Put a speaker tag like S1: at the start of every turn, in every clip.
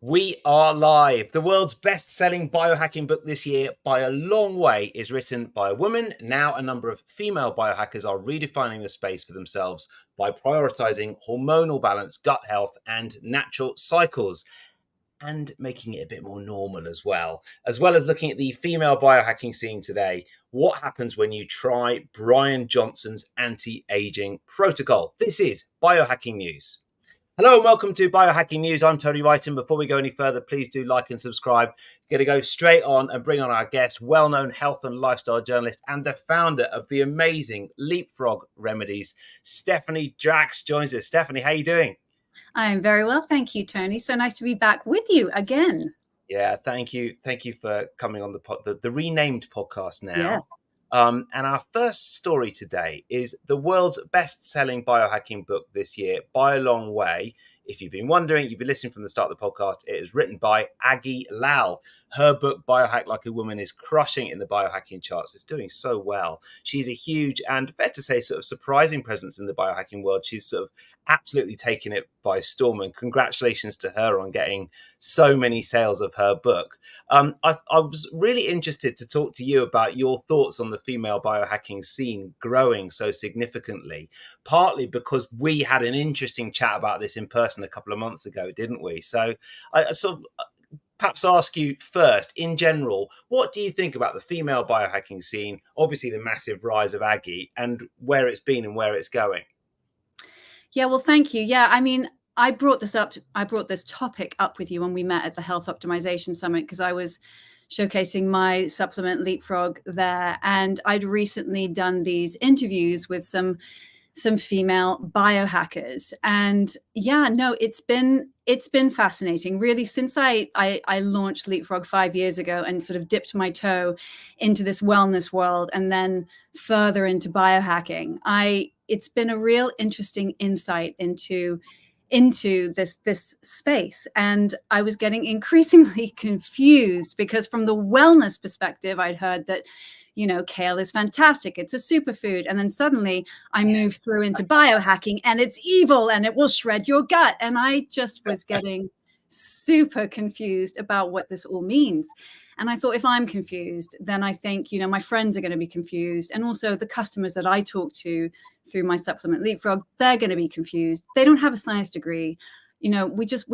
S1: We are live. The world's best-selling biohacking book this year, by a long way, is written by a woman. Now, a number of female biohackers are redefining the space for themselves by prioritizing hormonal balance, gut health, and natural cycles, and making it a bit more normal as well as looking at the female biohacking scene today. What happens when you try Brian Johnson's anti-aging protocol? This is Biohacking News. Hello and welcome to Biohacking News. I'm Tony Wrighton. Before we go any further, please do like and subscribe. We're going to go straight on and bring on our guest, well-known health and lifestyle journalist and the founder of the amazing Leapfrog Remedies, Stephanie Drax joins us. Stephanie, how are you doing?
S2: I am very well, thank you, Tony. So nice to be back with you again.
S1: Yeah, thank you. Thank you for coming on the renamed podcast now.
S2: Yes.
S1: And our first story today is the world's best-selling biohacking book this year, by a long way. If you've been wondering, you've been listening from the start of the podcast, it is written by Aggie Lau. Her book, Biohack Like a Woman, is crushing in the biohacking charts. It's doing so well. She's a huge and, fair to say, sort of surprising presence in the biohacking world. She's sort of absolutely taken it by storm, and congratulations to her on getting so many sales of her book. I was really interested to talk to you about your thoughts on the female biohacking scene growing so significantly, partly because we had an interesting chat about this in person a couple of months ago, didn't we? So I sort of perhaps ask you first, in general, what do you think about the female biohacking scene, obviously the massive rise of Aggie, and where it's been and where it's going?
S2: Yeah, well, thank you. Yeah, I mean, I brought this topic up with you when we met at the Health Optimization Summit, because I was showcasing my supplement Leapfrog there. And I'd recently done these interviews with some female biohackers. And yeah, no, it's been fascinating, really, since I launched Leapfrog 5 years ago and sort of dipped my toe into this wellness world and then further into biohacking. It's been a real interesting insight into this space. And I was getting increasingly confused, because from the wellness perspective, I'd heard that, kale is fantastic. It's a superfood. And then suddenly I moved through into biohacking and it's evil and it will shred your gut. And I just was getting super confused about what this all means. And I thought, if I'm confused, then I think, my friends are going to be confused. And also the customers that I talk to through my supplement Leapfrog, they're going to be confused. They don't have a science degree. We're just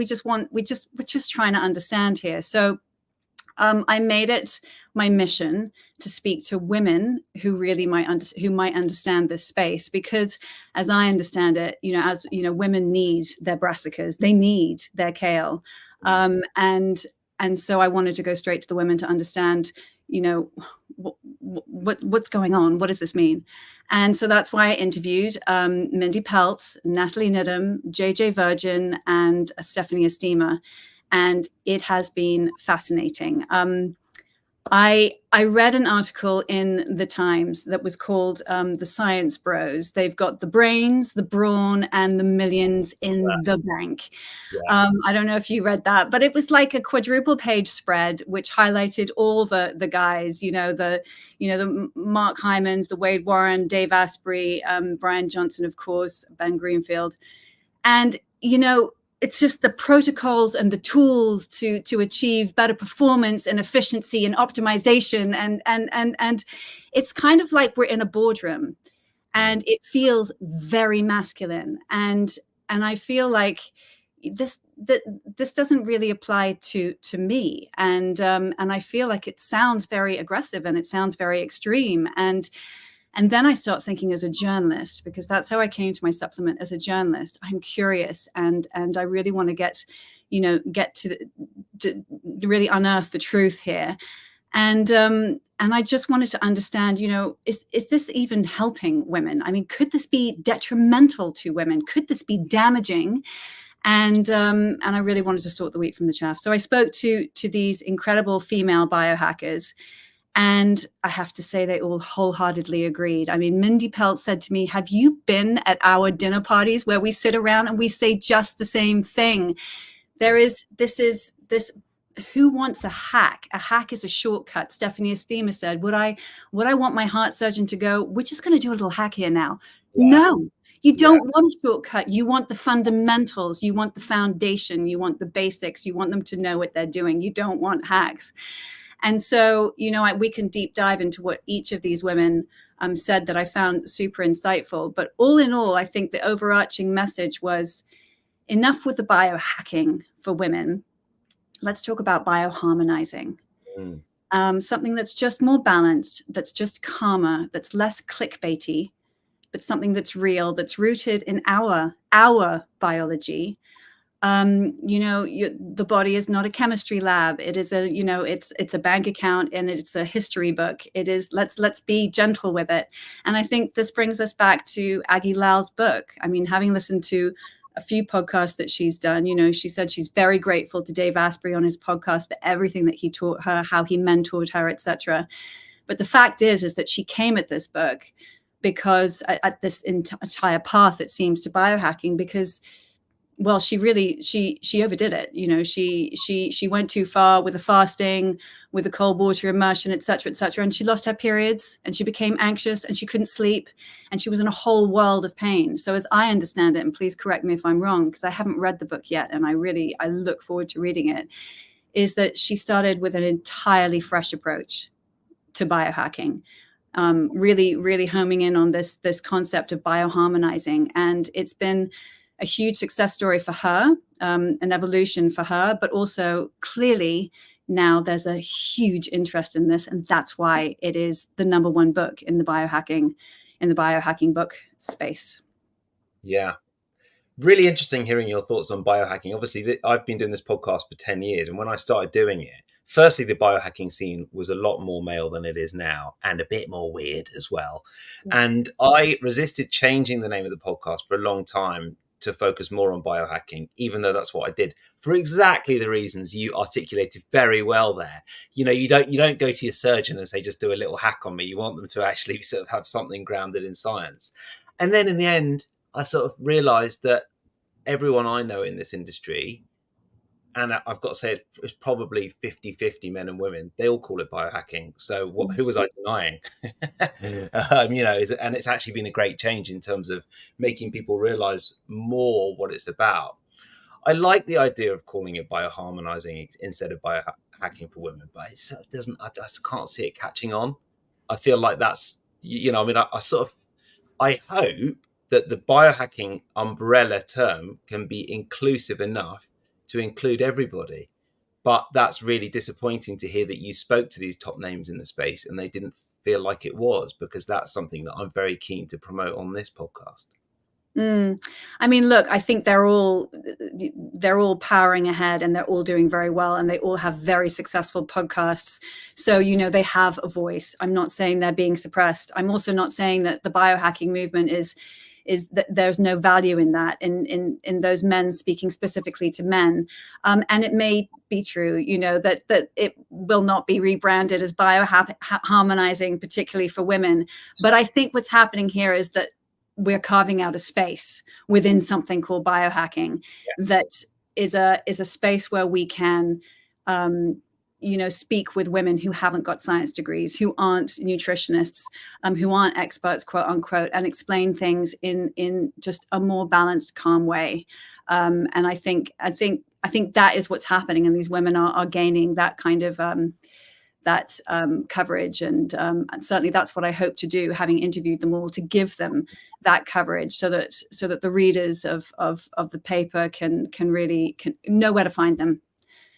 S2: trying to understand here. So I made it my mission to speak to women who really might understand this space, because as I understand it, women need their brassicas, they need their kale. And so I wanted to go straight to the women to understand, what's going on? What does this mean? And so that's why I interviewed Mindy Peltz, Natalie Nidham, JJ Virgin, and Stephanie Estima. And it has been fascinating. I read an article in the Times that was called The Science Bros. They've got the brains, the brawn, and the millions in the bank. Yeah. I don't know if you read that, but it was like a quadruple page spread which highlighted all the guys, the Mark Hymans, the Wade Warren, Dave Asprey, Brian Johnson, of course, Ben Greenfield. And, it's just the protocols and the tools to achieve better performance and efficiency and optimization. And it's kind of like we're in a boardroom, and it feels very masculine. And I feel like this doesn't really apply to me. And I feel like it sounds very aggressive and it sounds very extreme. And then I start thinking, as a journalist, because that's how I came to my supplement, as a journalist, I'm curious and I really want to get to really unearth the truth here. And I just wanted to understand, is this even helping women? I mean, could this be detrimental to women? Could this be damaging? And I really wanted to sort the wheat from the chaff. So I spoke to these incredible female biohackers. And I have to say, they all wholeheartedly agreed. I mean, Mindy Peltz said to me, have you been at our dinner parties where we sit around and we say just the same thing? Who wants a hack? A hack is a shortcut. Stephanie Estima said, would I want my heart surgeon to go, we're just going to do a little hack here now? Yeah. No. You
S1: Yeah.
S2: don't want a shortcut. You want the fundamentals. You want the foundation. You want the basics. You want them to know what they're doing. You don't want hacks. And so, we can deep dive into what each of these women said that I found super insightful. But all in all, I think the overarching message was enough with the biohacking for women. Let's talk about bioharmonizing. Something that's just more balanced, that's just calmer, that's less clickbaity, but something that's real, that's rooted in our biology. The body is not a chemistry lab. It is it's a bank account, and it's a history book. It is, let's be gentle with it. And I think this brings us back to Aggie Lau's book. I mean, having listened to a few podcasts that she's done, she said she's very grateful to Dave Asprey on his podcast for everything that he taught her, how he mentored her, etc. But the fact is that she came at this book because at this entire path, it seems, to biohacking, because, well, she overdid it. She went too far with the fasting, with the cold water immersion, et cetera, and she lost her periods, and she became anxious, and she couldn't sleep, and she was in a whole world of pain. So as I understand it, and please correct me if I'm wrong, because I haven't read the book yet, and I look forward to reading it, is that she started with an entirely fresh approach to biohacking. Really, really homing in on this concept of bioharmonizing. And it's been a huge success story for her, an evolution for her, but also clearly now there's a huge interest in this. And that's why it is the number one book in the biohacking book space.
S1: Yeah. Really interesting hearing your thoughts on biohacking. Obviously, I've been doing this podcast for 10 years. And when I started doing it, firstly, the biohacking scene was a lot more male than it is now, and a bit more weird as well. And I resisted changing the name of the podcast for a long time to focus more on biohacking, even though that's what I did, for exactly the reasons you articulated very well there. You don't go to your surgeon and say, just do a little hack on me. You want them to actually sort of have something grounded in science. And then in the end, I sort of realized that everyone I know in this industry, and I've got to say it's probably 50-50 men and women, they all call it biohacking. So who was I denying? And it's actually been a great change in terms of making people realize more what it's about. I like the idea of calling it bioharmonizing instead of biohacking for women, but it sort of doesn't, I just can't see it catching on. I feel like that's, I hope that the biohacking umbrella term can be inclusive enough to include everybody. But that's really disappointing to hear that you spoke to these top names in the space and they didn't feel like it was, because that's something that I'm very keen to promote on this podcast.
S2: I mean, look, I think they're all powering ahead, and they're all doing very well, and they all have very successful podcasts. So, they have a voice. I'm not saying they're being suppressed. I'm also not saying that the biohacking movement is that there's no value in that, in those men speaking specifically to men. And it may be true, that it will not be rebranded as bioharmonizing, particularly for women. But I think what's happening here is that we're carving out a space within something called biohacking that is a space where we can, speak with women who haven't got science degrees, who aren't nutritionists, who aren't experts, quote unquote, and explain things in just a more balanced, calm way. And I think that is what's happening, and these women are gaining that kind of coverage, and certainly that's what I hope to do, having interviewed them all, to give them that coverage, so that the readers of the paper can really know where to find them.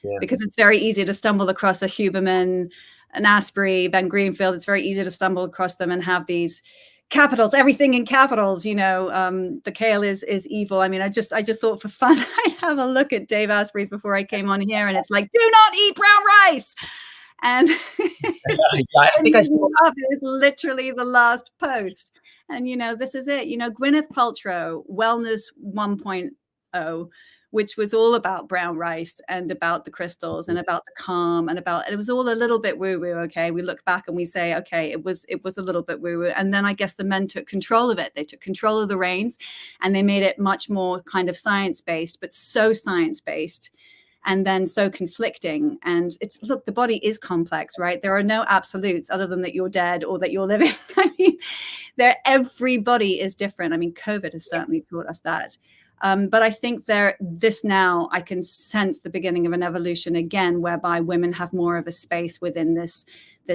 S2: Yeah. Because it's very easy to stumble across a Huberman, an Asprey, Ben Greenfield. It's very easy to stumble across them and have these capitals, everything in capitals. The kale is evil. I mean, I just thought for fun I'd have a look at Dave Asprey's before I came on here, and it's like, do not eat brown rice. And I think I saw that is literally the last post. And, this is it. Gwyneth Paltrow, Wellness 1.0, which was all about brown rice and about the crystals and about the calm and it was all a little bit woo-woo. Okay. We look back and we say, okay, it was a little bit woo-woo. And then I guess the men took control of it. They took control of the reins, and they made it much more kind of science-based, but so science-based. and then so conflicting. And it's, look, the body is complex, right? There are no absolutes other than that you're dead or that you're living. I mean, every body is different. I mean, COVID has certainly taught us that. But I think now I can sense the beginning of an evolution again, whereby women have more of a space within this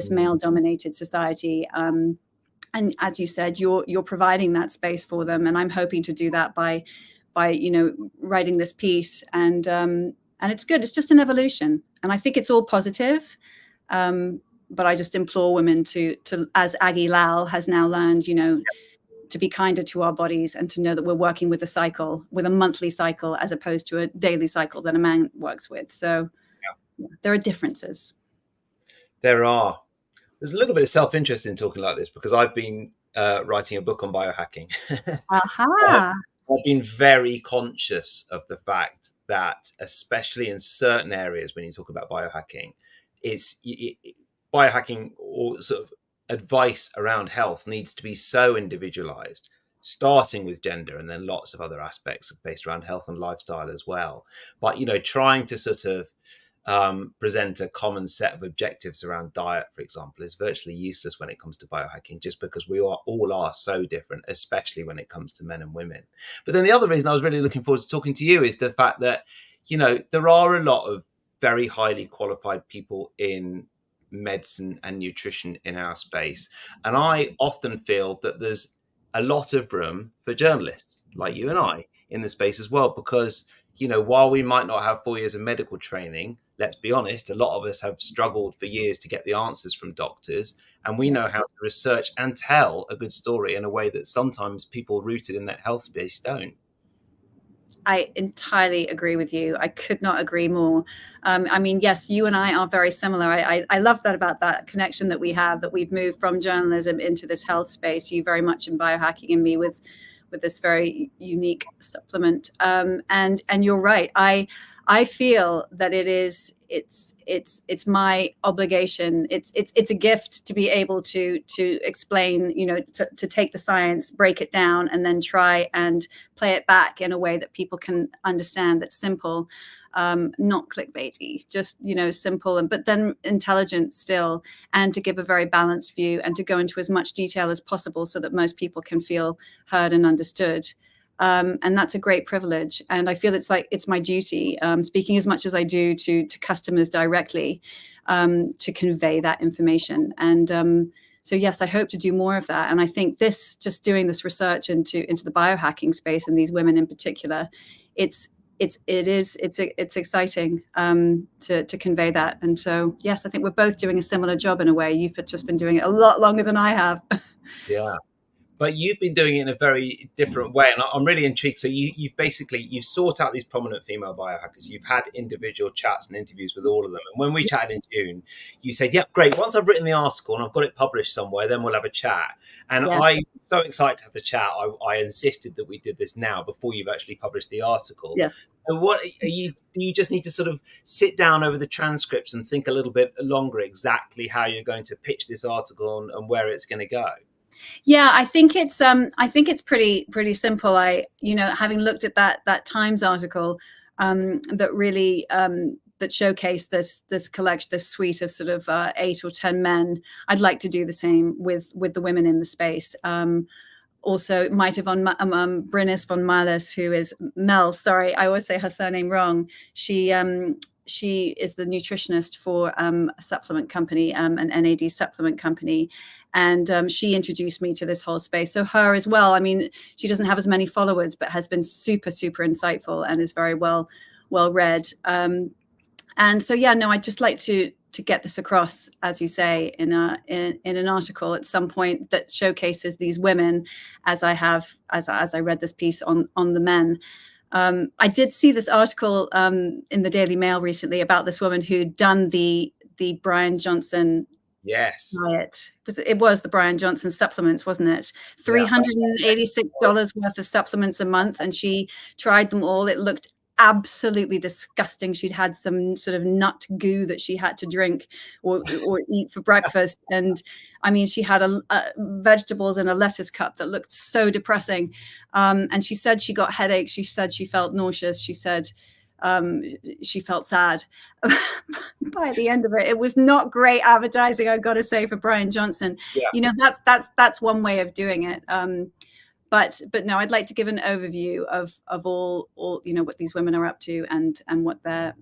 S2: male-dominated society. And as you said, you're providing that space for them, and I'm hoping to do that by writing this piece. And it's good. It's just an evolution, and I think it's all positive. But I just implore women to, as Aggie Lal has now learned, to be kinder to our bodies, and to know that we're working with a monthly cycle, as opposed to a daily cycle that a man works with. So there are differences.
S1: There are. There's a little bit of self-interest in talking like this, because I've been writing a book on biohacking.
S2: Aha.
S1: I've been very conscious of the fact that, especially in certain areas, when you talk about biohacking, biohacking or sort of advice around health needs to be so individualized, starting with gender and then lots of other aspects based around health and lifestyle as well. But, trying to sort of present a common set of objectives around diet, for example, is virtually useless when it comes to biohacking, just because we all are so different, especially when it comes to men and women. But then the other reason I was really looking forward to talking to you is the fact that, there are a lot of very highly qualified people in medicine and nutrition in our space. And I often feel that there's a lot of room for journalists like you and I in the space as well, because while we might not have 4 years of medical training, let's be honest, a lot of us have struggled for years to get the answers from doctors, and we know how to research and tell a good story in a way that sometimes people rooted in that health space don't.
S2: I entirely agree with you. I could not agree more. I mean, yes, you and I are very similar. I love that about that connection that we have, that we've moved from journalism into this health space. You very much in biohacking, and me with this very unique supplement. And you're right. I feel that it's my obligation. It's a gift to be able to explain, to take the science, break it down, and then try and play it back in a way that people can understand, that's simple, not clickbaity, just, simple, but then intelligent still, and to give a very balanced view, and to go into as much detail as possible so that most people can feel heard and understood. And that's a great privilege. And I feel it's my duty, speaking as much as I do to customers directly, to convey that information. And so, yes, I hope to do more of that. And I think just doing this research into the biohacking space, and these women in particular, it's exciting to convey that. And so, yes, I think we're both doing a similar job in a way. You've just been doing it a lot longer than I have.
S1: Yeah. But you've been doing it in a very different way, and I'm really intrigued. So you've sought out these prominent female biohackers. You've had individual chats and interviews with all of them. And when we chatted in June, you said, "Yep, great. Once I've written the article and I've got it published somewhere, then we'll have a chat." And I'm so excited to have the chat. I insisted that we did this now before you've actually published the article.
S2: Yes.
S1: And do you just need to sort of sit down over the transcripts and think a little bit longer exactly how you're going to pitch this article and where it's going to go?
S2: Yeah, I think it's pretty simple. Having looked at that Times article, that really that showcased this collection, this suite of sort of 8 or 10 men, I'd like to do the same with the women in the space. Also, Maite von Brinnis von Malis, who is Mel. Sorry, I always say her surname wrong. She is the nutritionist for a supplement company, an NAD supplement company. And she introduced me to this whole space. So her as well. I mean, she doesn't have as many followers, but has been super, super insightful and is very well read. And so, yeah, no, I'd just like to get this across, as you say, in an article at some point that showcases these women, as I read this piece on the men. I did see this article in the Daily Mail recently about this woman who'd done the Brian Johnson diet. It was the Brian Johnson supplements, wasn't it? $386 worth of supplements a month, and she tried them all. It looked absolutely disgusting. She'd had some sort of nut goo that she had to drink or eat for breakfast, and I mean, she had vegetables in a lettuce cup that looked so depressing. And she said she got headaches. She said she felt nauseous. She said she felt sad by the end of it. It was not great advertising, I've got to say, for Brian Johnson.
S1: Yeah.
S2: That's one way of doing it. But no, I'd like to give an overview of all what these women are up to, and what their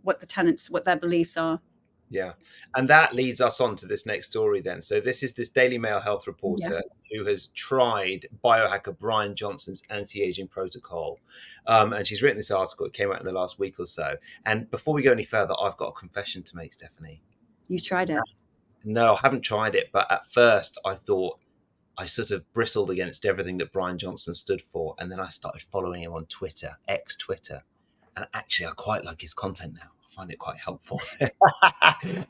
S2: what the tenets, what their beliefs are.
S1: Yeah. And that leads us on to this next story then. So this is this Daily Mail health reporter who has tried biohacker Brian Johnson's anti-aging protocol. And she's written this article. It came out in the last week or so. And before we go any further, I've got a confession to make, Stephanie.
S2: You tried it?
S1: No, I haven't tried it. But at first I thought, I sort of bristled against everything that Brian Johnson stood for. And then I started following him on Twitter, ex-Twitter. And actually, I quite like his content now. I find it quite helpful.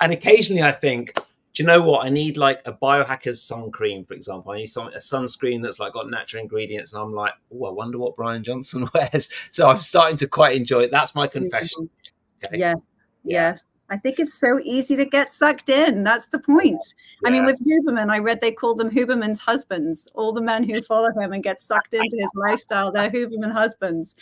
S1: And occasionally I think, do you know what? I need like a biohacker's sun cream, for example. I need a sunscreen that's like got natural ingredients. And I'm like, oh, I wonder what Brian Johnson wears. So I'm starting to quite enjoy it. That's my confession.
S2: Okay? Yes. I think it's so easy to get sucked in. That's the point. Yeah. I mean, with Huberman, I read they call them Huberman's husbands. All the men who follow him and get sucked into his lifestyle, they're Huberman husbands.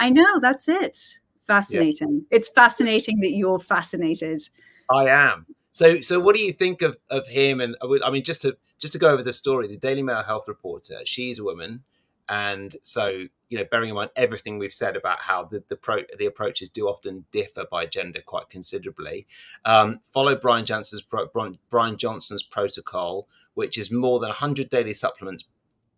S2: I know, that's it. Fascinating. Yeah. It's fascinating that you're fascinated.
S1: I am. So what do you think of him? And I mean, just to go over the story, the Daily Mail health reporter, she's a woman. And so, bearing in mind everything we've said about how the approaches do often differ by gender quite considerably, followed Brian Johnson's protocol, which is more than 100 daily supplements,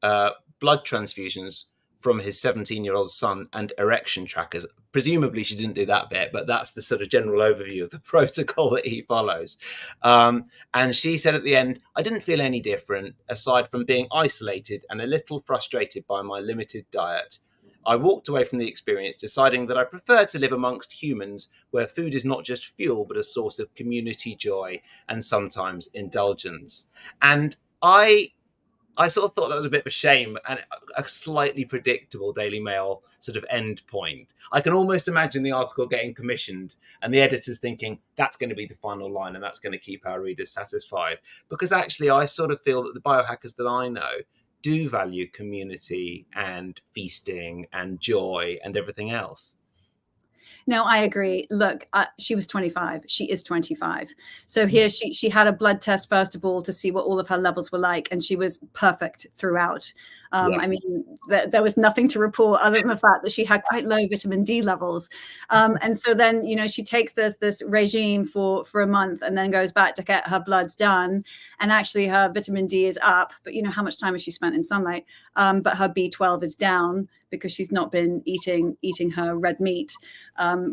S1: blood transfusions from his 17-year-old son, and erection trackers. Presumably she didn't do that bit, but that's the sort of general overview of the protocol that he follows. And she said at the end, I didn't feel any different, aside from being isolated and a little frustrated by my limited diet. I walked away from the experience deciding that I prefer to live amongst humans where food is not just fuel, but a source of community joy and sometimes indulgence. And I sort of thought that was a bit of a shame and a slightly predictable Daily Mail sort of end point. I can almost imagine the article getting commissioned and the editors thinking that's going to be the final line and that's going to keep our readers satisfied. Because actually, I sort of feel that the biohackers that I know do value community and feasting and joy and everything else.
S2: No, I agree. Look, she was 25. She is 25. So here she had a blood test, first of all, to see what all of her levels were like. And she was perfect throughout. I mean, there was nothing to report other than the fact that she had quite low vitamin D levels. And so then, she takes this regime for a month and then goes back to get her bloods done. And actually her vitamin D is up, but how much time has she spent in sunlight? But her B12 is down because she's not been eating her red meat,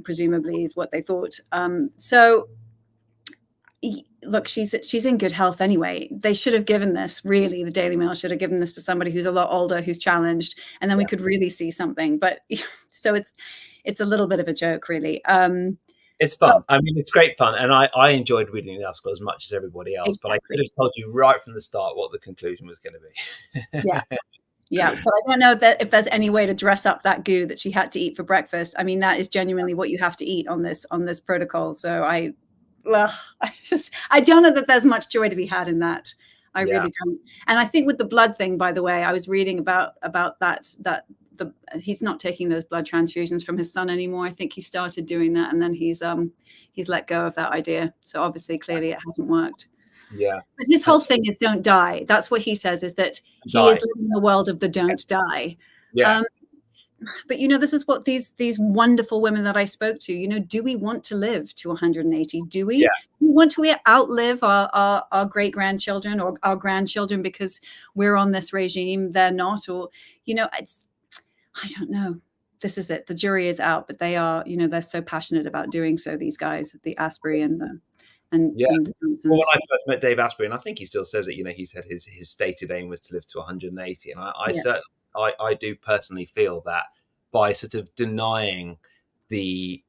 S2: presumably is what they thought. So look, she's in good health anyway. They should have given this, really, the Daily Mail should have given this to somebody who's a lot older, who's challenged, and then we could really see something. But so it's a little bit of a joke, really.
S1: It's fun. I mean, it's great fun. And I enjoyed reading the article as much as everybody else, but I could have told you right from the start what the conclusion was going to be.
S2: Yeah, but I don't know that if there's any way to dress up that goo that she had to eat for breakfast. I mean, that is genuinely what you have to eat on this protocol. So I don't know that there's much joy to be had in that. I really don't. And I think with the blood thing, by the way, I was reading about that he's not taking those blood transfusions from his son anymore. I think he started doing that, and then he's let go of that idea. So obviously, clearly, it hasn't worked.
S1: Yeah.
S2: But his whole thing is don't die. That's what he says, is that he is living in the world of the don't die.
S1: Yeah.
S2: But, this is what these wonderful women that I spoke to, do we want to live to 180? Do we?
S1: Yeah.
S2: Do we want to outlive our great-grandchildren or our grandchildren because we're on this regime, they're not? Or, I don't know. This is it. The jury is out, but they are, they're so passionate about doing so, these guys, the Asprey and the... And
S1: well, when I first met Dave Asprey, and I think he still says it, he said his stated aim was to live to 180. And I do personally feel that by sort of denying the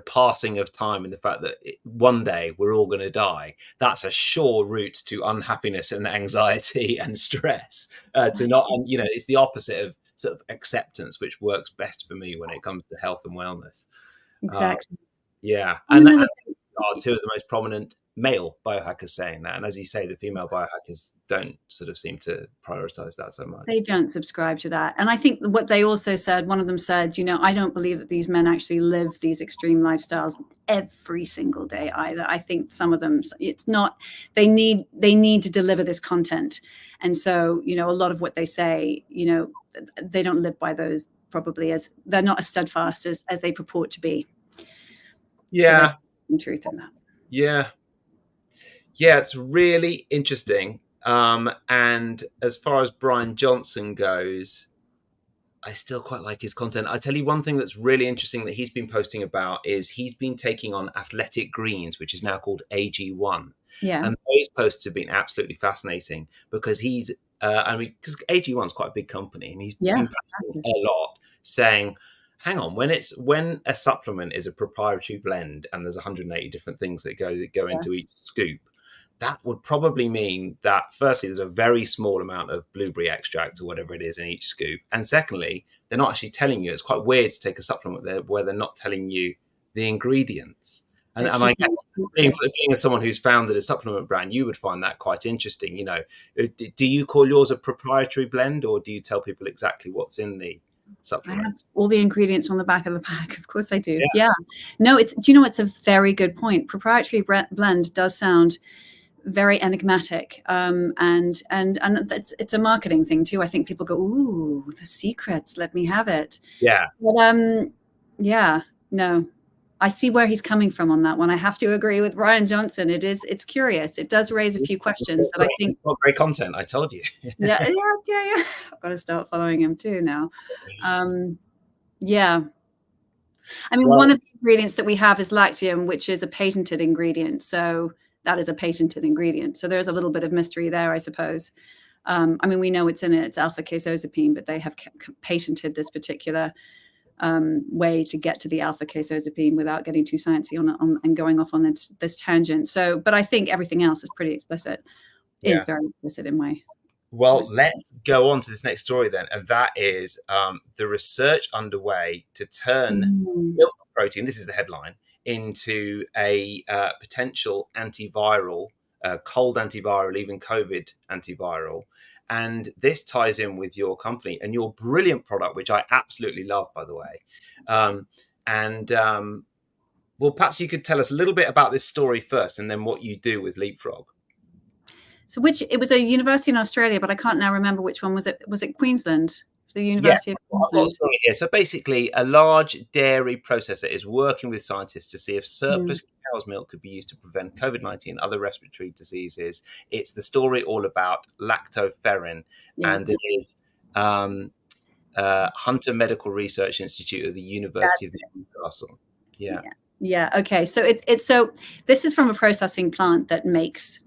S1: passing of time and the fact that one day we're all going to die, that's a sure route to unhappiness and anxiety and stress. It's the opposite of sort of acceptance, which works best for me when it comes to health and wellness.
S2: Exactly.
S1: And that are two of the most prominent male biohackers saying that. And as you say, the female biohackers don't sort of seem to prioritize that so much.
S2: They don't subscribe to that. And I think what they also said, one of them said, I don't believe that these men actually live these extreme lifestyles every single day either. I think some of them, it's not, they need to deliver this content. And so, a lot of what they say, they don't live by those, probably, as they're not as steadfast as they purport to be.
S1: Yeah.
S2: So there's some truth in that.
S1: Yeah. Yeah, it's really interesting. And as far as Brian Johnson goes, I still quite like his content. I tell you one thing that's really interesting that he's been posting about is he's been taking on Athletic Greens, which is now called AG1.
S2: Yeah.
S1: And those posts have been absolutely fascinating because because AG1 is quite a big company, and he's been posting a lot saying, hang on, when a supplement is a proprietary blend and there's 180 different things that go into each scoop, that would probably mean that firstly, there's a very small amount of blueberry extract or whatever it is in each scoop. And secondly, they're not actually telling you. It's quite weird to take a supplement where they're not telling you the ingredients. And I guess being as someone who's founded a supplement brand, you would find that quite interesting. Do you call yours a proprietary blend, or do you tell people exactly what's in the supplement?
S2: I have all the ingredients on the back of the pack. Of course I do. Yeah. No, it's a very good point. Proprietary blend does sound very enigmatic, and it's a marketing thing too. I think people go, ooh, the secrets, let me have it.
S1: Yeah.
S2: But no, I see where he's coming from on that one. I have to agree with Brian Johnson. It's curious. It does raise a few questions that I think.
S1: Well, great content, I told you.
S2: yeah. I've got to start following him too now. Yeah. I mean, one of the ingredients that we have is lactium, which is a patented ingredient. So that is a patented ingredient. So there's a little bit of mystery there, I suppose. I mean, we know what's in it. It's alpha-casozepine, but they have patented this particular way to get to the alpha-casozepine without getting too sciencey on and going off on this tangent. So, but I think everything else is pretty explicit, is very explicit in my.
S1: Well, let's go on to this next story then. And that is the research underway to turn milk protein, this is the headline, into a potential antiviral, cold antiviral, even COVID antiviral. And this ties in with your company and your brilliant product, which I absolutely love, by the way. Well, perhaps you could tell us a little bit about this story first, and then what you do with Leapfrog.
S2: So it was a university in Australia, but I can't now remember which one was it. Was it Queensland? The University of Queensland.
S1: I've got a story here. So basically, a large dairy processor is working with scientists to see if surplus cow's milk could be used to prevent COVID-19 and other respiratory diseases. It's the story all about lactoferrin, and it is Hunter Medical Research Institute of the University of Newcastle.
S2: Yeah. Okay. So this is from a processing plant that makes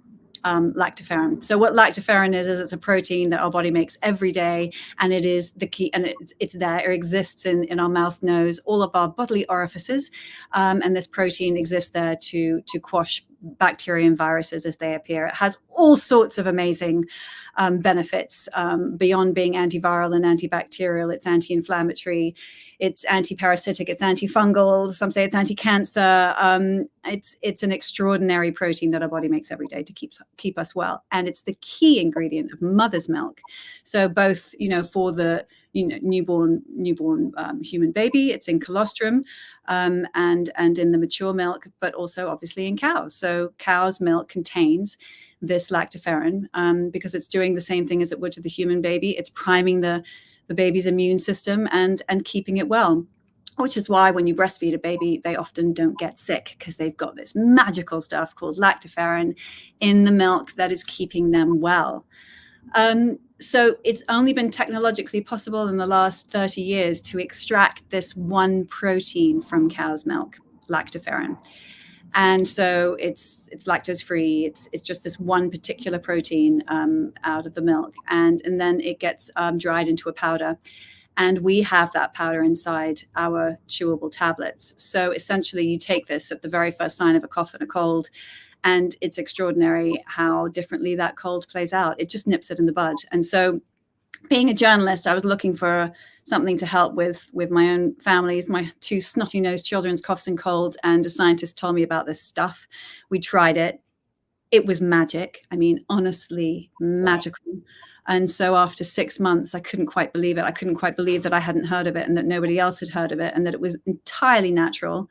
S2: lactoferrin. So what lactoferrin is it's a protein that our body makes every day, and it is the key, and it's there. It exists in our mouth, nose, all of our bodily orifices, and this protein exists there to quash bacteria and viruses as they appear. It has all sorts of amazing benefits beyond being antiviral and antibacterial. It's anti-inflammatory, it's anti-parasitic, it's antifungal. Some say it's anti-cancer. It's an extraordinary protein that our body makes every day to keep us well, and it's the key ingredient of mother's milk. So both, for the newborn human baby, it's in colostrum, and in the mature milk, but also obviously in cows. So cow's milk contains this lactoferrin because it's doing the same thing as it would to the human baby. It's priming the baby's immune system and keeping it well, which is why when you breastfeed a baby, they often don't get sick, because they've got this magical stuff called lactoferrin in the milk that is keeping them well. So it's only been technologically possible in the last 30 years to extract this one protein from cow's milk, lactoferrin. And so it's lactose free. It's just this one particular protein out of the milk, and then it gets dried into a powder, and we have that powder inside our chewable tablets. So essentially, you take this at the very first sign of a cough and a cold, and it's extraordinary how differently that cold plays out. It just nips it in the bud. And so, being a journalist, I was looking for something to help with my own families, my two snotty-nosed children's coughs and colds, and a scientist told me about this stuff. We tried it. it was magic. I mean, honestly, magical. And so after 6 months, I couldn't quite believe it. I couldn't quite believe that I hadn't heard of it and that nobody else had heard of it and that it was entirely natural.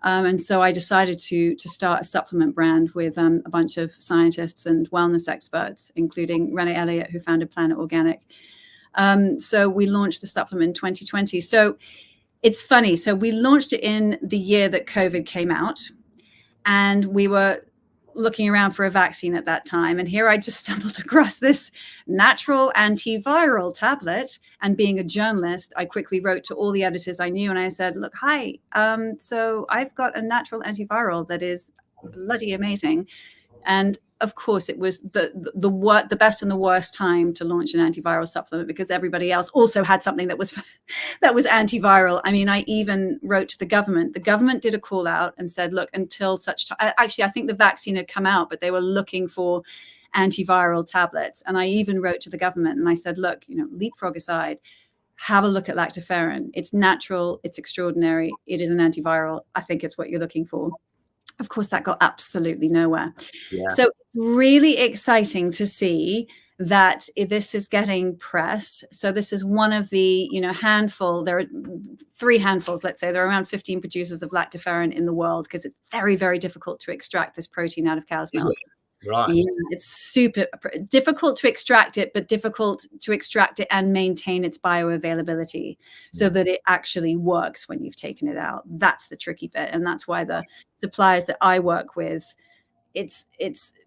S2: And so I decided to start a supplement brand with a bunch of scientists and wellness experts, including Renee Elliott, who founded Planet Organic. So we launched the supplement in 2020. So it's funny. So we launched it in the year that COVID came out, and we were looking around for a vaccine at that time. And here I just stumbled across this natural antiviral tablet. And being a journalist, I quickly wrote to all the editors I knew and I said, look, hi, so I've got a natural antiviral that is bloody amazing. And of course, it was the best and the worst time to launch an antiviral supplement because everybody else also had something that was that was antiviral. I mean, I even wrote to the government. The government did a call out and said, look, until such time. Actually, I think the vaccine had come out, but they were looking for antiviral tablets. And I even wrote to the government and I said, look, leapfrog aside, have a look at lactoferrin. It's natural. It's extraordinary. It is an antiviral. I think it's what you're looking for. Of course, that got absolutely nowhere. Yeah. So really exciting to see that this is getting press. So this is one of the, handful, there are 3 handfuls, let's say. There are around 15 producers of lactoferrin in the world because it's very, very difficult to extract this protein out of cow's milk.
S1: Right.
S2: Yeah, it's super difficult to extract it, but difficult to extract it and maintain its bioavailability so that it actually works when you've taken it out. That's the tricky bit. And that's why the suppliers that I work with, it's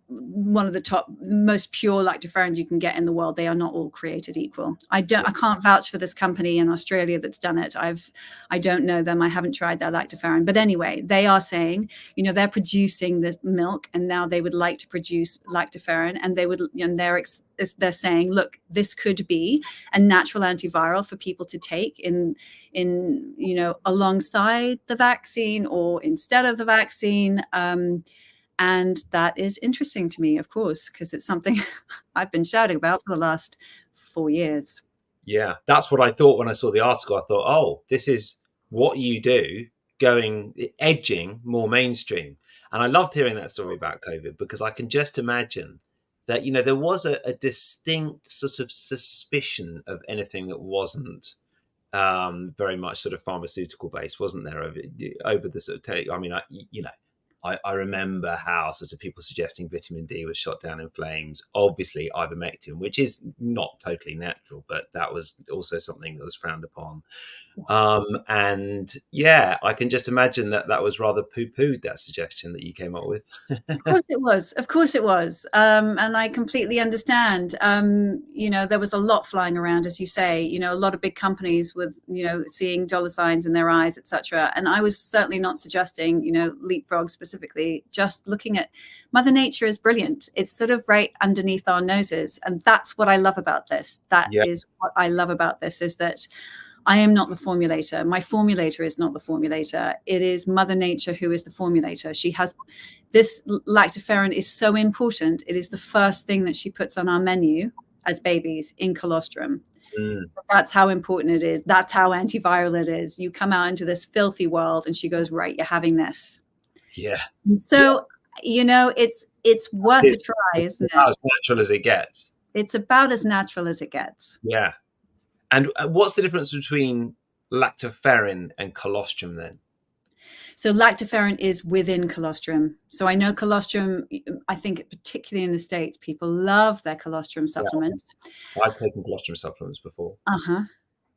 S2: one of the most pure lactoferrins you can get in the world. They are not all created equal. I can't vouch for this company in Australia that's done it. I don't know them. I haven't tried their lactoferrin. But anyway, they are saying, they're producing this milk and now they would like to produce lactoferrin, and they would, they're saying, look, this could be a natural antiviral for people to take in alongside the vaccine or instead of the vaccine. And that is interesting to me, of course, because it's something I've been shouting about for the last 4 years.
S1: Yeah, that's what I thought when I saw the article. I thought, oh, this is what you do, edging more mainstream. And I loved hearing that story about COVID because I can just imagine that, there was a distinct sort of suspicion of anything that wasn't very much sort of pharmaceutical based, wasn't there, over the sort of, I mean, I remember how sort of people suggesting vitamin D was shot down in flames. Obviously, ivermectin, which is not totally natural, but that was also something that was frowned upon. And yeah, I can just imagine that was rather poo-pooed, that suggestion that you came up with.
S2: Of course it was. Of course it was. And I completely understand. There was a lot flying around, as you say, a lot of big companies with, seeing dollar signs in their eyes, etc. And I was certainly not suggesting, leapfrog specifically, just looking at Mother Nature is brilliant. It's sort of right underneath our noses. And that's what I love about this. That is what I love about this, is that I am not the formulator. My formulator is not the formulator. It is Mother Nature who is the formulator. She has this lactoferrin is so important. It is the first thing that she puts on our menu as babies in colostrum. That's how important it is. That's how antiviral it is. You come out into this filthy world and she goes, right, you're having this.
S1: Yeah.
S2: And so, it's worth a try, isn't it?
S1: About as natural as it gets.
S2: It's about as natural as it gets.
S1: Yeah. And what's the difference between lactoferrin and colostrum then?
S2: So lactoferrin is within colostrum. So I know colostrum, I think particularly in the States, people love their colostrum supplements.
S1: Yeah. I've taken colostrum supplements before.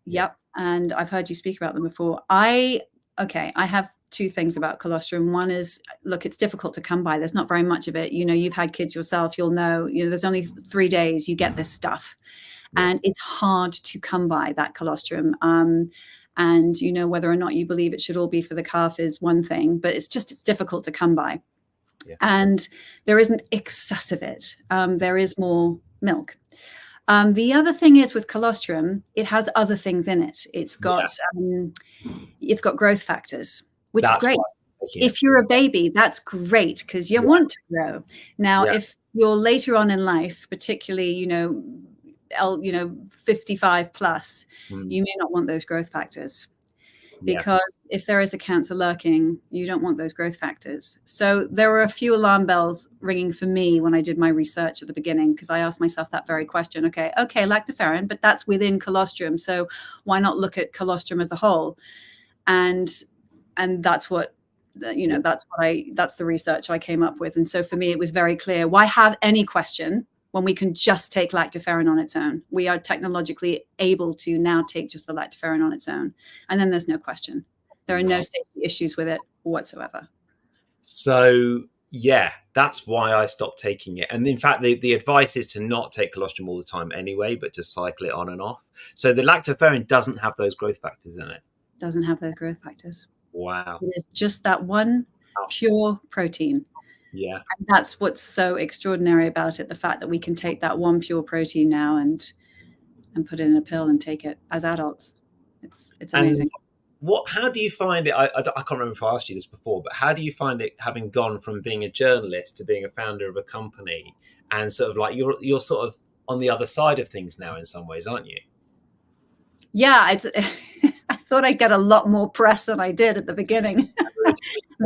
S2: Yep. And I've heard you speak about them before. I have 2 things about colostrum. One is, look, it's difficult to come by. There's not very much of it. You've had kids yourself. You'll know, there's only 3 days you get this stuff. And it's hard to come by, that colostrum. And, whether or not you believe it should all be for the calf is one thing, but it's difficult to come by. Yeah. And there isn't excess of it. There is more milk. The other thing is with colostrum, it has other things in it. It's got growth factors, which is great. If you're a baby, that's great because you want to grow. Now, if you're later on in life, particularly, 55 plus, you may not want those growth factors.
S1: Yeah.
S2: because if there is a cancer lurking, you don't want those growth factors. So there were a few alarm bells ringing for me when I did my research at the beginning, because I asked myself that very question. Okay, lactoferrin, but that's within colostrum. So why not look at colostrum as a whole? And that's what
S1: Yeah.
S2: that's the research I came up with. And so for me, it was very clear, why have any question when we can just take lactoferrin on its own? We are technologically able to now take just the lactoferrin on its own, and then there's no question. There are no safety issues with it whatsoever.
S1: So yeah, that's why I stopped taking it. And in fact, the advice is to not take colostrum all the time anyway, but to cycle it on and off. So the lactoferrin doesn't have those growth factors in it.
S2: Doesn't have those growth factors.
S1: Wow.
S2: It is just that one pure protein.
S1: Yeah.
S2: And that's what's so extraordinary about it, the fact that we can take that one pure protein now and put it in a pill and take it as adults. It's amazing.
S1: And how do you find it? I can't remember if I asked you this before, but how do you find it, having gone from being a journalist to being a founder of a company, and sort of like you're sort of on the other side of things now in some ways, aren't you?
S2: Yeah, I thought I'd get a lot more press than I did at the beginning.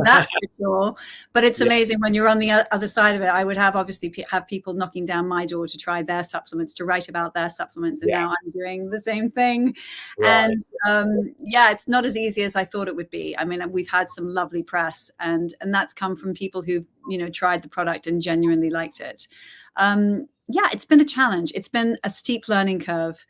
S2: That's for sure. But it's amazing when you're on the other side of it. I would obviously have people knocking down my door to try their supplements, to write about their supplements. And now I'm doing the same thing.
S1: Right.
S2: And it's not as easy as I thought it would be. I mean, we've had some lovely press, and that's come from people who've, tried the product and genuinely liked it. It's been a challenge. It's been a steep learning curve.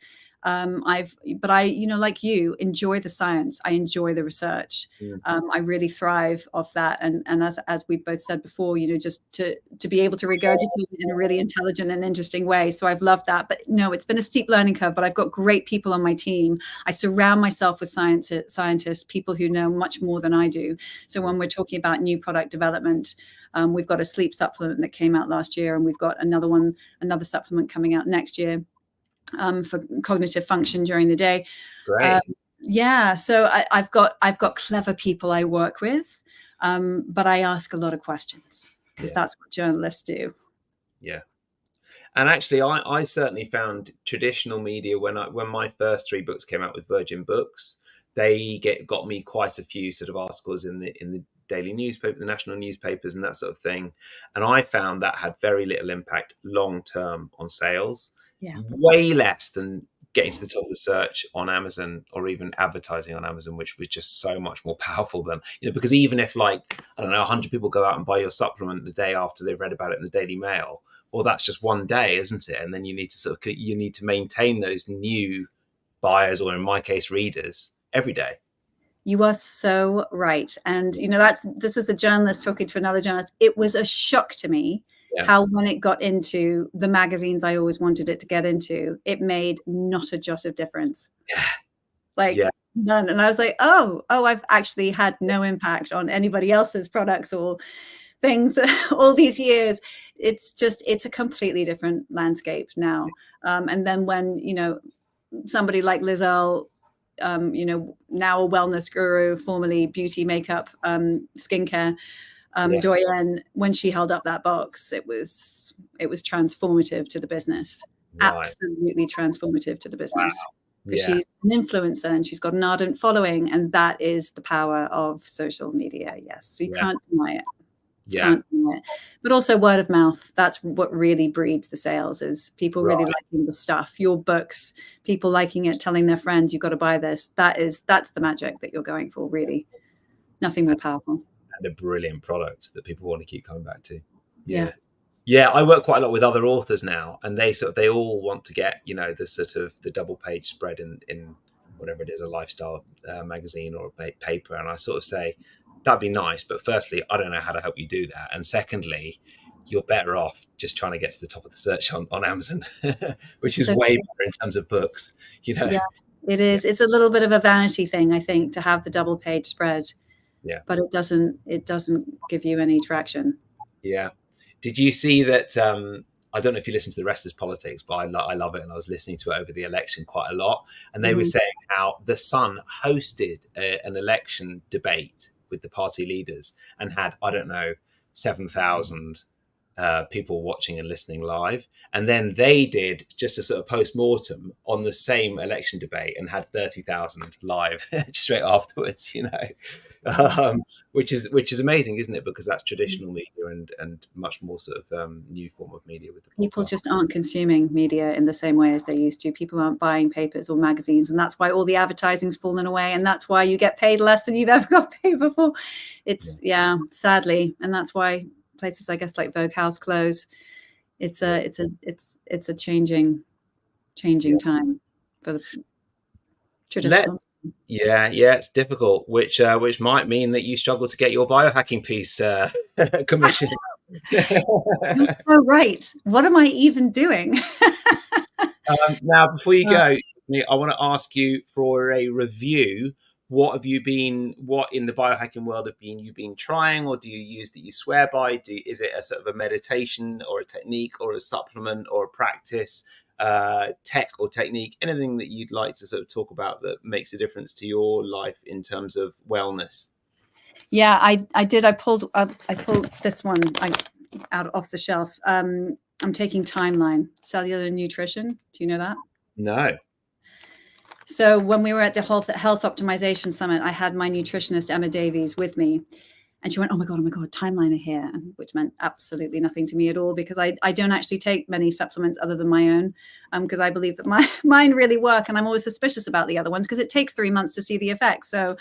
S2: But I, like you, enjoy the science. I enjoy the research. I really thrive off that. And as we both said before, just to be able to regurgitate it in a really intelligent and interesting way. So I've loved that. But no, it's been a steep learning curve, but I've got great people on my team. I surround myself with scientists, people who know much more than I do. So when we're talking about new product development, we've got a sleep supplement that came out last year, and we've got another supplement coming out next year. For cognitive function during the day.
S1: Great.
S2: So I've got clever people I work with, but I ask a lot of questions, because that's what journalists do.
S1: Yeah. And actually, I certainly found traditional media, when my first 3 books came out with Virgin Books, they got me quite a few sort of articles in the daily newspaper, the national newspapers, and that sort of thing. And I found that had very little impact long term on sales.
S2: Yeah.
S1: Way less than getting to the top of the search on Amazon, or even advertising on Amazon, which was just so much more powerful than, because even if, like, I don't know, 100 people go out and buy your supplement the day after they've read about it in the Daily Mail, well, that's just one day, isn't it? And then you need to maintain those new buyers, or in my case, readers, every day.
S2: You are so right. And, this is a journalist talking to another journalist. It was a shock to me how, when it got into the magazines I always wanted it to get into, it made not a jot of difference. None. And I was like, I've actually had no impact on anybody else's products or things all these years. It's a completely different landscape now. And then when, somebody like Liz Earle, now a wellness guru, formerly beauty, makeup, skincare, doyen, when she held up that box, it was transformative to the business. Right. Absolutely transformative to the business. Wow. Because she's an influencer and she's got an ardent following, and that is the power of social media. Yes, so you can't deny it. Can't deny it. But also word of mouth. That's what really breeds the sales, is people really liking the stuff. Your books, people liking it, telling their friends, you've got to buy this. That's the magic that you're going for, really. Nothing more powerful.
S1: And a brilliant product that people want to keep coming back to. Yeah, I work quite a lot with other authors now, and they all want to get, the sort of the double page spread in whatever it is, a lifestyle magazine or a paper. And I sort of say, that'd be nice, but firstly, I don't know how to help you do that. And secondly, you're better off just trying to get to the top of the search on Amazon, which is way better in terms of books. Yeah,
S2: it is. It's a little bit of a vanity thing, I think, to have the double page spread.
S1: Yeah,
S2: but it doesn't give you any traction.
S1: Yeah. Did you see that? I don't know if you listen to the rest of politics, but I love it, and I was listening to it over the election quite a lot. And they were saying how the Sun hosted an election debate with the party leaders and had, I don't know, 7,000 people watching and listening live. And then they did just a sort of post-mortem on the same election debate and had 30,000 live straight afterwards, which is amazing, isn't it? Because that's traditional media and much more sort of new form of media with the podcast.
S2: People just aren't consuming media in the same way as they used to. People aren't buying papers or magazines, and that's why all the advertising's fallen away, and that's why you get paid less than you've ever got paid before. It's sadly, and that's why places, I guess, like Vogue House close. It's a changing time for the traditional.
S1: It's difficult, which might mean that you struggle to get your biohacking piece commissioned.
S2: You're so right. What am I even doing?
S1: Now, before you go, I want to ask you for a review. What in the biohacking world have you been trying, or do you use that you swear by? Is it a sort of a meditation or a technique or a supplement or a practice, tech or technique, anything that you'd like to sort of talk about that makes a difference to your life in terms of wellness?
S2: Yeah, I did. I pulled this one out off the shelf. I'm taking Timeline Cellular Nutrition. Do you know that?
S1: No.
S2: So when we were at the Health Optimization Summit, I had my nutritionist, Emma Davies, with me. And she went, oh my God, Timeline are here, which meant absolutely nothing to me at all, because I don't actually take many supplements other than my own, because I believe that mine really work. And I'm always suspicious about the other ones because it takes 3 months to see the effects. So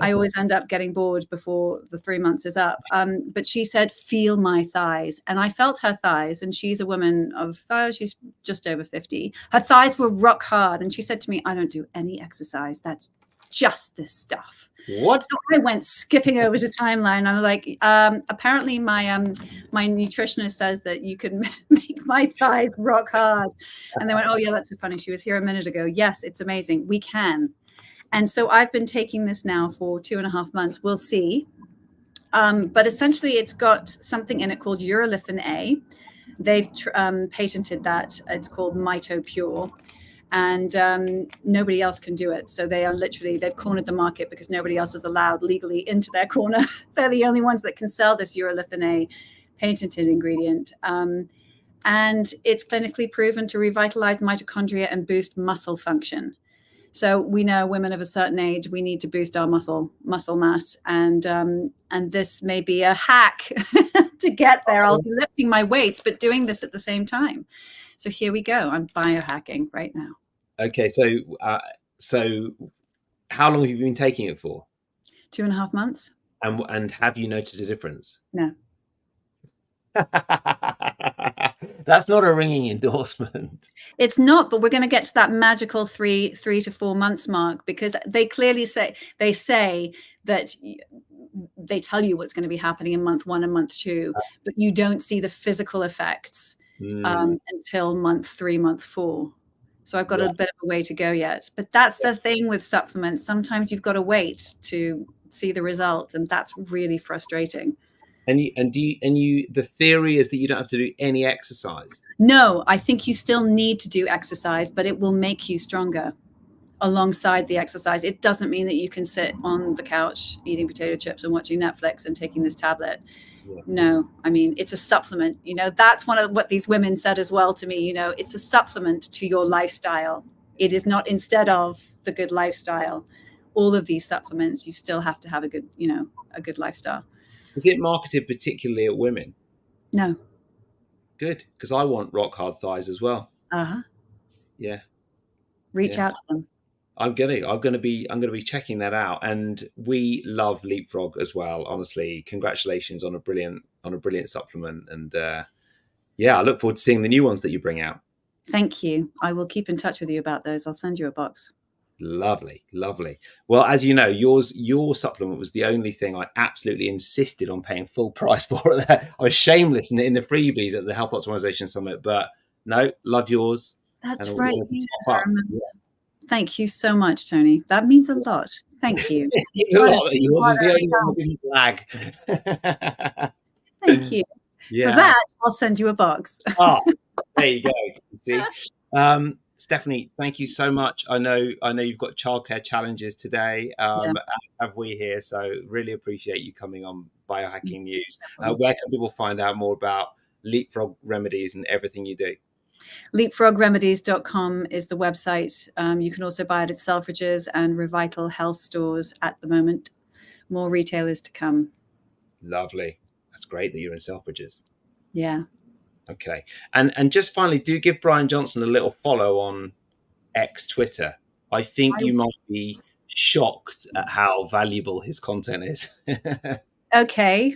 S2: I always end up getting bored before the 3 months is up. But she said, feel my thighs. And I felt her thighs. And she's a woman of, she's just over 50. Her thighs were rock hard. And she said to me, I don't do any exercise. That's just this stuff.
S1: What?
S2: So I went skipping over to Timeline. I was like, apparently my nutritionist says that you can make my thighs rock hard. And they went, oh yeah, that's so funny. She was here a minute ago. Yes, it's amazing. We can. And so I've been taking this now for 2.5 months. We'll see. But essentially it's got something in it called urolithin A. They've patented that. It's called MitoPure. And nobody else can do it. So they've cornered the market because nobody else is allowed legally into their corner. They're the only ones that can sell this urolithin A patented ingredient. And it's clinically proven to revitalize mitochondria and boost muscle function. So we know women of a certain age, we need to boost our muscle mass. And this may be a hack to get there. I'll be lifting my weights, but doing this at the same time. So here we go. I'm biohacking right now.
S1: Okay. So how long have you been taking it for?
S2: 2.5 months.
S1: And have you noticed a difference?
S2: No.
S1: That's not a ringing endorsement.
S2: It's not, but we're going to get to that magical 3 to 4 months mark, because they clearly say that they tell you what's going to be happening in month 1 and month 2, but you don't see the physical effects until month 3, month 4. So I've got a bit of a way to go yet. But that's the thing with supplements. Sometimes you've got to wait to see the results, and that's really frustrating.
S1: And the theory is that you don't have to do any exercise.
S2: No, I think you still need to do exercise, but it will make you stronger alongside the exercise. It doesn't mean that you can sit on the couch eating potato chips and watching Netflix and taking this tablet. Yeah. No, I mean, it's a supplement. That's one of what these women said as well to me. It's a supplement to your lifestyle. It is not instead of the good lifestyle. All of these supplements, you still have to have a good lifestyle.
S1: Is it marketed particularly at women?
S2: No.
S1: Good, because I want rock hard thighs as well. Yeah.
S2: Reach out to them.
S1: I'm gonna be checking that out. And we love Leapfrog as well. Honestly, congratulations on a brilliant supplement. And I look forward to seeing the new ones that you bring out.
S2: Thank you. I will keep in touch with you about those. I'll send you a box.
S1: Lovely. Well, as you know, your supplement was the only thing I absolutely insisted on paying full price for. I was shameless in the freebies at the Health Optimization Summit, but no, love yours.
S2: That's right. Thank you so much, Tony. That means a lot. Thank you.
S1: It's a lot. Yours is the only one that didn't lag.
S2: Thank you. Yeah. For that, I'll send you a box.
S1: There you go. See. Stephanie, thank you so much. I know you've got childcare challenges today, as have we here. So really appreciate you coming on Biohacking News. Where can people find out more about Leapfrog Remedies and everything you do?
S2: Leapfrogremedies.com is the website. You can also buy it at Selfridges and Revital Health stores at the moment. More retailers to come.
S1: Lovely. That's great that you're in Selfridges.
S2: Yeah.
S1: Okay. And just finally, do give Brian Johnson a little follow on X Twitter. I think you might be shocked at how valuable his content is.
S2: Okay.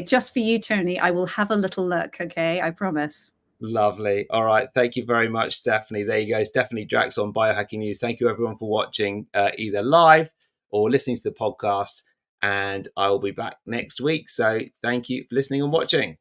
S2: Just for you, Tony. I will have a little look. Okay. I promise.
S1: Lovely. All right. Thank you very much, Stephanie. There you go. Stephanie Drax on Biohacking News. Thank you, everyone, for watching either live or listening to the podcast. And I will be back next week. So thank you for listening and watching.